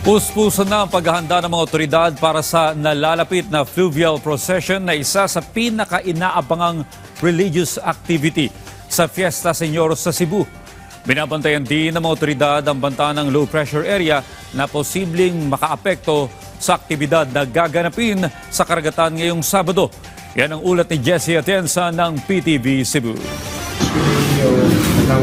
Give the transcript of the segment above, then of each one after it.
Puspuso na ang paghahanda ng mga otoridad para sa nalalapit na fluvial procession na isa sa pinaka-inaabangang religious activity sa Fiesta Señor sa Cebu. Binabantayan din ng mga otoridad ang banta ng low pressure area na posibleng makaapekto sa aktibidad na gaganapin sa karagatan ngayong Sabado. Yan ang ulat ni Jessie Atienza ng PTV Cebu.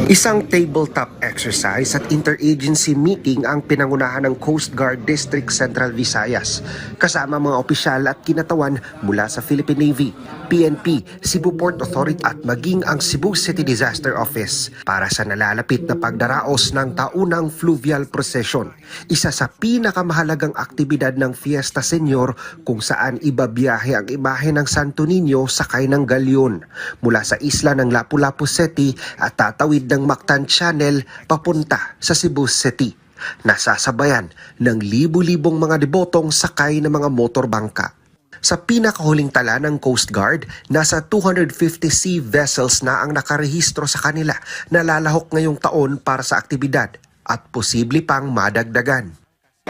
Isang tabletop exercise at interagency meeting ang pinangunahan ng Coast Guard District Central Visayas kasama mga opisyal at kinatawan mula sa Philippine Navy, PNP, Cebu Port Authority at maging ang Cebu City Disaster Office para sa nalalapit na pagdaraos ng taunang fluvial procession. Isa sa pinakamahalagang aktibidad ng Fiesta Señor kung saan ibabiyahe ang imahe ng Santo Niño sakay ng galyon mula sa isla ng Lapu-Lapu City at tatawid ng Mactan Channel papunta sa Cebu City. Nasasabayan ng libu-libong mga debotong sakay ng mga motorbangka. Sa pinakahuling tala ng Coast Guard, nasa 250 sea vessels na ang nakarehistro sa kanila na lalahok ngayong taon para sa aktibidad at posible pang madagdagan.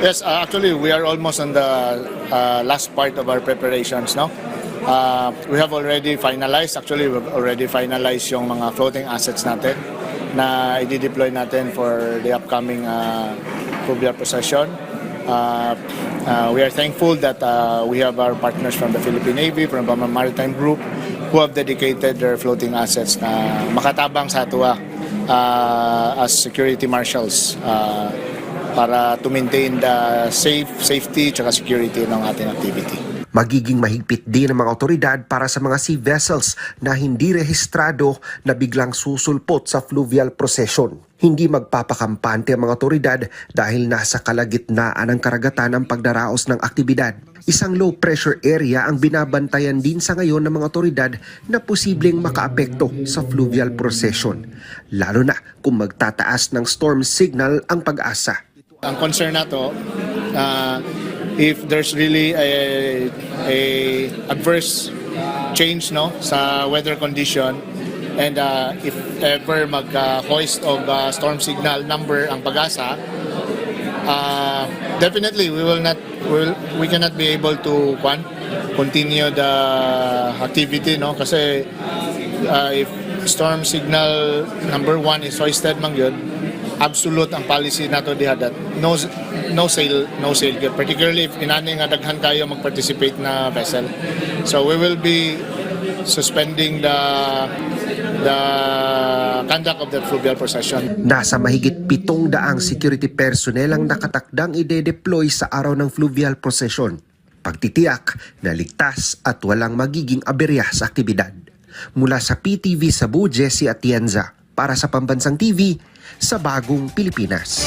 Yes, actually we are almost on the last part of our preparations now. We have already finalized, we've already finalized yung mga floating assets natin na i-deploy natin for the upcoming fluvial procession. We are thankful that we have our partners from the Philippine Navy, from the Maritime Group, who have dedicated their floating assets na makatabang sa atua as security marshals para to maintain the safety at security ng ating activity. Magiging mahigpit din ang mga otoridad para sa mga sea vessels na hindi rehistrado na biglang susulpot sa fluvial procession. Hindi magpapakampante ang mga otoridad dahil nasa kalagitnaan ng karagatan ang pagdaraos ng aktibidad. Isang low pressure area ang binabantayan din sa ngayon ng mga otoridad na posibleng makaapekto sa fluvial procession. Lalo na kung magtataas ng storm signal ang Pag-asa. Ang concern nato, if there's really a adverse change sa weather condition and if ever mag-hoist of storm signal number ang Pag-asa, definitely we cannot be able to continue the activity kasi if storm signal number 1 is hoisted man yun, absolute ang policy nato diha that no sail particularly if inani nga daghan kayo mag-participate na vessel. So we will be suspending the conduct of the fluvial procession. Nasa mahigit 700 security personnel ang nakatakdang ide-deploy sa araw ng fluvial procession. Pagtitiyak na ligtas at walang magiging aberya sa aktibidad. Mula sa PTV Cebu, Jessie Atienza para sa Pambansang TV sa Bagong Pilipinas.